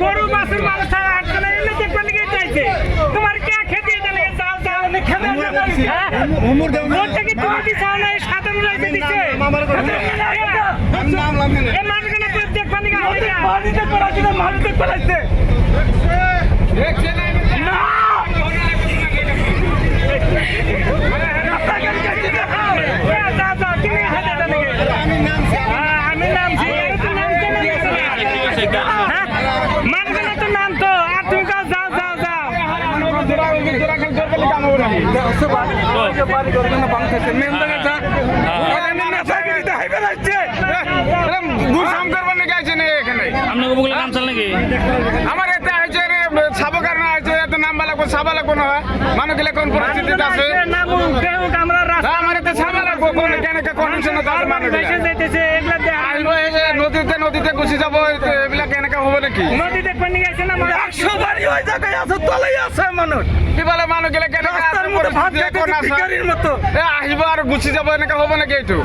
গরু মাছের মাংস আটকালে এলে দেখবেন কি চাইছে তোমার কে খেতে দিলে চাল চাল খেতে ভোটটা কি তুমি কি চাও না সাধারণ রাইতে দিচ্ছে এই মানুষগুলো দেখবেন কি মাটিতে করাইছে মাটিতে করাইছে দেখছে না আমার এতে হয়েছে ছাবো কারণে হয়েছে এত নাম্বার লাগবো ছাবা লাগবো না মানুষ গেলে কোন পরিস্থিতিতে আছে আমার এতে ছাবা লাগবো কোন কন্ডিশন নদীতে নদীতে গুছি যাবো এগুলা কেনেকা হবো নাকি নদী দেখবেন একশো বাড়ি ওই জায়গায় আছে তলেই আছে মানুষ কি বলে মানুষ গেলে আসবো আর গুছি যাবো এনেকা হবো নাকি এইটু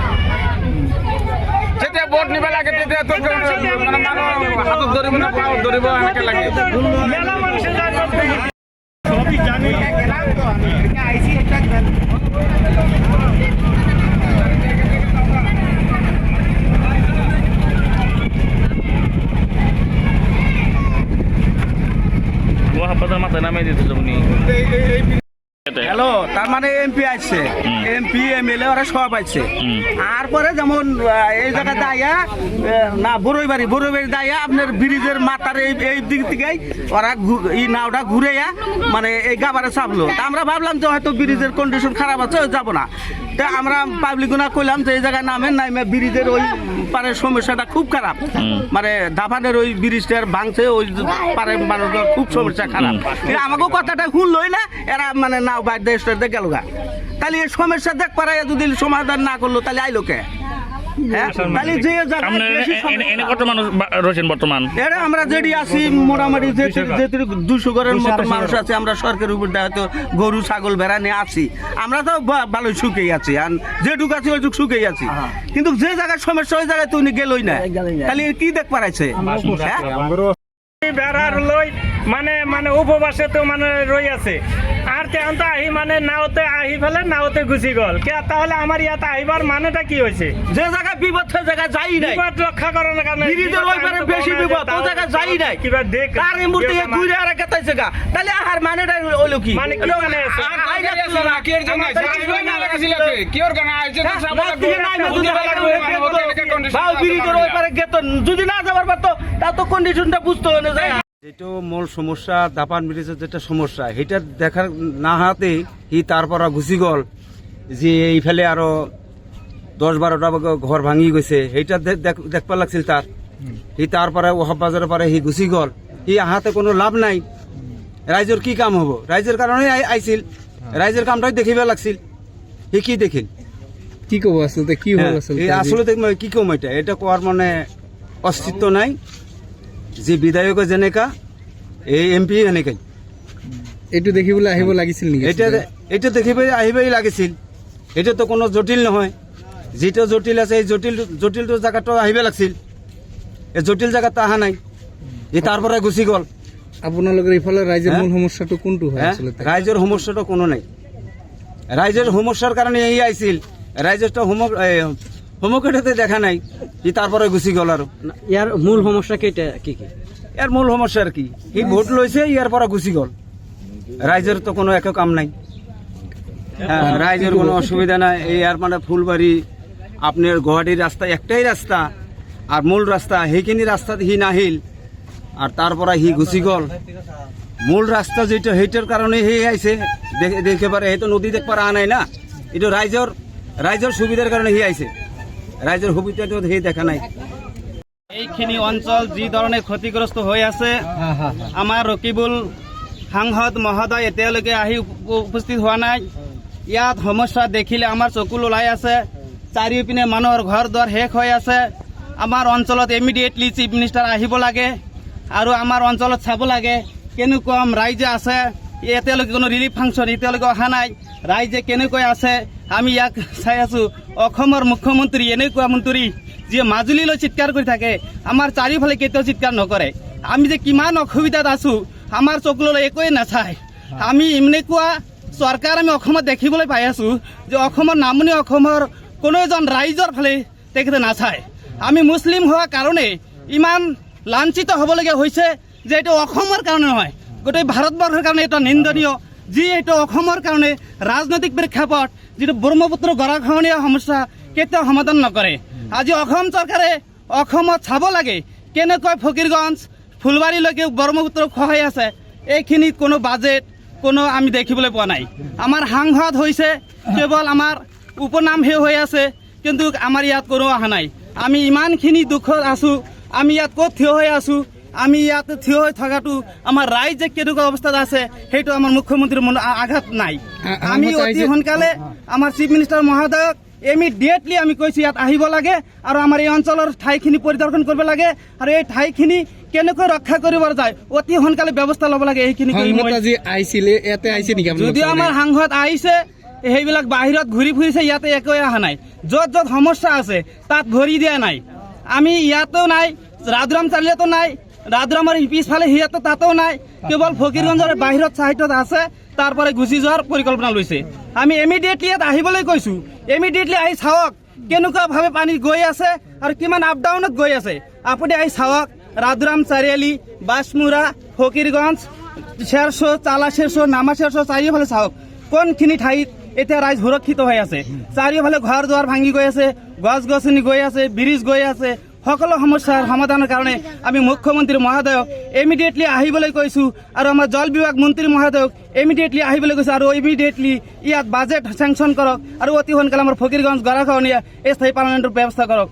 যেতিয়া ভোট নিবা লাগে তেতিয়া তো মানে মানুহ হাতত ধরিব না পাও ধরিব এনেকে লাগে সবই জানি আইসি একটা মাথায় নামে দিতে তুমি হ্যালো তার মানে এমপি আসছে এমপি এমএলএ ওরা সব আসছে আর পরে যেমন এই জায়গা দাইয়া না বড়ইবাড়ি দাইয়া আপনার ব্রিজের মাথার এই দিক থেকে ওরা এই নাওটা ঘুরেয়া মানে এই গাবারে চাপলো তা আমরা ভাবলাম যে হয়তো ব্রিজের কন্ডিশন খারাপ আছে যাবো না তা আমরা পাবলিকনা কইলাম যে এই জায়গায় নামেন নামে ব্রিজের ওই পারের সমস্যাটা খুব খারাপ মানে দাফানের ওই ব্রিজটার ভাঙছে ওই পারে মানুষের খুব সমস্যা খারাপ আমাকেও কথাটা শুনলই না এরা মানে নাও বাইর দেশ গেল গা তাহলে এই সমস্যা দেখ পারে যদি সমাধান না করলো তাহলে আইলো কে আমরা যেটি আছি মোটামুটি 200 ঘরের মতো মানুষ আছে আমরা সরকারের উপর হয়তো গরু ছাগল ভেড়া নিয়ে আছি আমরা তো ভালোই সুখেই আছি আর যেটুক আছি ওইটুক সুখেই আছি কিন্তু যে জায়গায় সমস্যা ওই জায়গায় তুমি গেলই না তাহলে কি দেখ পারাইছে বেড়ার লই মানে মানে উপবাসে তো মানে রই আছে আর তেমন তো আহি মানে নাওতে আহি ফেলে নাওতে গুছি গল কে তাহলে আমার ইয়াতে আহিবার মানেটা কি হয়েছে যে জায়গায় বিপদ সে জায়গায় যাই নাই বিপদ রক্ষা করার কারণে ব্রিজের ওই পারে বেশি বিপদ ও জায়গায় যাই নাই কিবা দেখ আর এই মুহূর্তে ঘুরে আর কেতাইছে গা তাহলে আর মানেটা হলো কি মানে কি মানে না কি এর জন্য না লাগাছিল কি ওর গানা আইছে তো সব বাউ ব্রিজের ওই পারে গেত যদি না যাবার পারতো তা তো কন্ডিশনটা বুঝতে হবে না যেটা মূল সমস্যা দাপান ব্রিজের যেটা সমস্যা এটা দেখার না হাতে ই তারপর ঘুষি গল যে এই ফেলে আরো 10-12টা ঘর ভাঙি গেছে এইটা দেখবার লাগছিল তার ই তারপরে ওহাব বাজারের পরে হি ঘুষি গল ই হাতে কোনো লাভ নাই রাইজের কি কাম হবো রাইজের কারণে আইছিল রাইজের কামটাই দেখিবা লাগছিল হি কি দেখিল কি কব আসলে কি হল আসলে কি কম এটা কোয়ার মানে অস্তিত্ব নাই যে বিধায়ক যেনেকা এই এমপি এনেকাই এইটো দেখিবলৈ আহিব লাগিছিল নেকি এটা দেখিবলৈ আহিবই লাগিছিল এটা তো কোনো জটিল নহয় যেটা জটিল আছে এই জটিলটো জায়গাটো আহিব লাগছিল এই জটিল জায়গাত আহা নাই এই তারপরে গুচি গল আপোনালোকৰ ইফালে ৰাইজৰ মূল সমস্যাটো কোনটো হয় আসলে ৰাইজৰ সমস্যাটো কোনো নাই ৰাইজৰ সমস্যাৰ কাৰণে এই আইছিল ৰাইজৰটো হোমকেটাতে দেখা নাই ই তারপরে গুছি গল আর ইয়ার মূল সমস্যা কেটা কি কি এর মূল সমস্যা আর কি এই ভোট লইছে ইয়ার পরে গুছি গল রাইজের তো কোনো এক কাম নাই রাইজের কোনো অসুবিধা নাই এই আর মানে ফুলবাড়ি আপনার গুয়াহাটির রাস্তা একটাই রাস্তা আর মূল রাস্তা সেইখিনি রাস্তাত হি নাহিল আর তারপরে হি গুছি গল মূল রাস্তা যেটা সেইটার কারণে হে আইছে দেখে পারে এই তো নদী দেখ পারা নাই না এটা রাইজের সুবিধার কারণে হি আইছে রাইজের সুবিধাটো হে দেখা নাই এইখিনি অঞ্চল যি ধৰণে ক্ষতিগ্ৰস্ত হৈ আছে আমাৰ ৰকিবুল সাংসদ মহোদয় এতিয়ালৈকে আহি উপস্থিত হোৱা নাই ইয়াত সমস্যা দেখিলে আমাৰ চকুল ওলাই আছে চাৰিওপিনে মানুহৰ ঘৰ দুৱাৰ শেষ হৈ আছে আমাৰ অঞ্চলত ইমিডিয়েটলি চিফ মিনিষ্টাৰ আহিব লাগে আৰু আমাৰ অঞ্চলত চাব লাগে কেনেকুৱা ৰাইজে আছে এতিয়ালৈকে কোনো ৰিলিফ ফাংচন এতিয়ালৈকে অহা নাই ৰাইজে কেনেকৈ আছে আমি ইয়াক চাই আছো অসমৰ মুখ্যমন্ত্ৰী এনেকুৱা মন্ত্ৰী যিয়ে মাজুলীলৈ চিৎকাৰ কৰি থাকে আমাৰ চাৰিওফালে কেতিয়াও চিৎকাৰ নকৰে আমি যে কিমান অসুবিধাত আছো আমাৰ চকুলৈ একোৱে নাচায় আমি এনেকুৱা চৰকাৰ আমি অসমত দেখিবলৈ পাই আছো যে অসমৰ নামনি অসমৰ কোনো এজন ৰাইজৰ ফালে তেখেতে নাচায় আমি মুছলিম হোৱাৰ কাৰণে ইমান লাঞ্ছিত হ'বলগীয়া হৈছে যে এইটো অসমৰ কাৰণে নহয় গোটেই ভাৰতবৰ্ষৰ কাৰণে এটা নিন্দনীয় যি এইটো অসমৰ কাৰণে ৰাজনৈতিক প্ৰেক্ষাপট যিটো ব্ৰহ্মপুত্ৰ গৰাখহনীয়া সমস্যা কেতিয়াও সমাধান নকৰে আজি অসম চৰকাৰে অসমত চাব লাগে কেনেকৈ ফকীৰগঞ্জ ফুলবাৰীলৈকে ব্ৰহ্মপুত্ৰ খহাই আছে এইখিনিত কোনো বাজেট কোনো আমি দেখিবলৈ পোৱা নাই আমাৰ সাংসদ হৈছে কেৱল আমাৰ উপনামহে হৈ আছে কিন্তু আমাৰ ইয়াত কোনো অহা নাই আমি ইমানখিনি দুখত আছো আমি ইয়াত ক'ত থিয় হৈ আছো আমি ইয়াত থিয় হৈ থকাটো আমাৰ ৰাইজ যে কেনেকুৱা অৱস্থাত আছে সেইটো আমাৰ মুখ্যমন্ত্ৰীৰ মনত আঘাত নাই আমি অতি সোনকালে আমাৰ চিফ মিনিষ্টাৰ মহোদয়ক ইমিডিয়েটলি আমি কৈছো ইয়াত আহিব লাগে আৰু আমাৰ এই অঞ্চলৰ ঠাইখিনি পৰিদৰ্শন কৰিব লাগে আৰু এই ঠাইখিনি কেনেকৈ ৰক্ষা কৰিব যায় অতি সোনকালে ব্যৱস্থা ল'ব লাগে এইখিনি যদিও আমাৰ সাংসদ আহিছে সেইবিলাক বাহিৰত ঘূৰি ফুৰিছে ইয়াতে একোৱে অহা নাই য'ত য'ত সমস্যা আছে তাত ভৰি দিয়া নাই আমি ইয়াতেও নাই ৰাধুৰাম চাৰিআলিতো নাই ৰাধুৰামৰ পিছফালে সিয়াতো তাতেও নাই কেৱল ফকীৰগঞ্জৰ বাহিৰত চাইডত আছে তাৰপৰা গুচি যোৱাৰ পৰিকল্পনা লৈছে আমি ইমিডিয়েটলি ইয়াত আহিবলৈ কৈছো ইমিডিয়েটলি আহি চাওক কেনেকুৱাভাৱে পানী গৈ আছে আৰু কিমান আপ ডাউনত গৈ আছে আপুনি আহি চাওক ৰাধুৰাম চাৰিআলি বাছমুৰা ফকীৰগঞ্জ শ্বেৰশো চালা শ্বেৰশো নামা শ্বেৰশো চাৰিওফালে চাওক কোনখিনি ঠাইত এতিয়া ৰাইজ সুৰক্ষিত হৈ আছে চাৰিওফালে ঘৰ দুৱাৰ ভাঙি গৈ আছে গছ গছনি গৈ আছে ব্ৰিজ গৈ আছে সকলো সমস্যাৰ সমাধানৰ কাৰণে আমি মুখ্যমন্ত্ৰী মহোদয়ক ইমিডিয়েটলি আহিবলৈ কৈছো আৰু আমাৰ জল বিভাগ মন্ত্ৰী মহোদয়ক ইমিডিয়েটলি আহিবলৈ কৈছো আৰু ইমিডিয়েটলি ইয়াত বাজেট চেংচন কৰক আৰু অতি সোনকালে আমাৰ ফকীৰগঞ্জ গৰাখহনীয়া স্থায়ী পাৰ্মানেণ্টৰ ব্যৱস্থা কৰক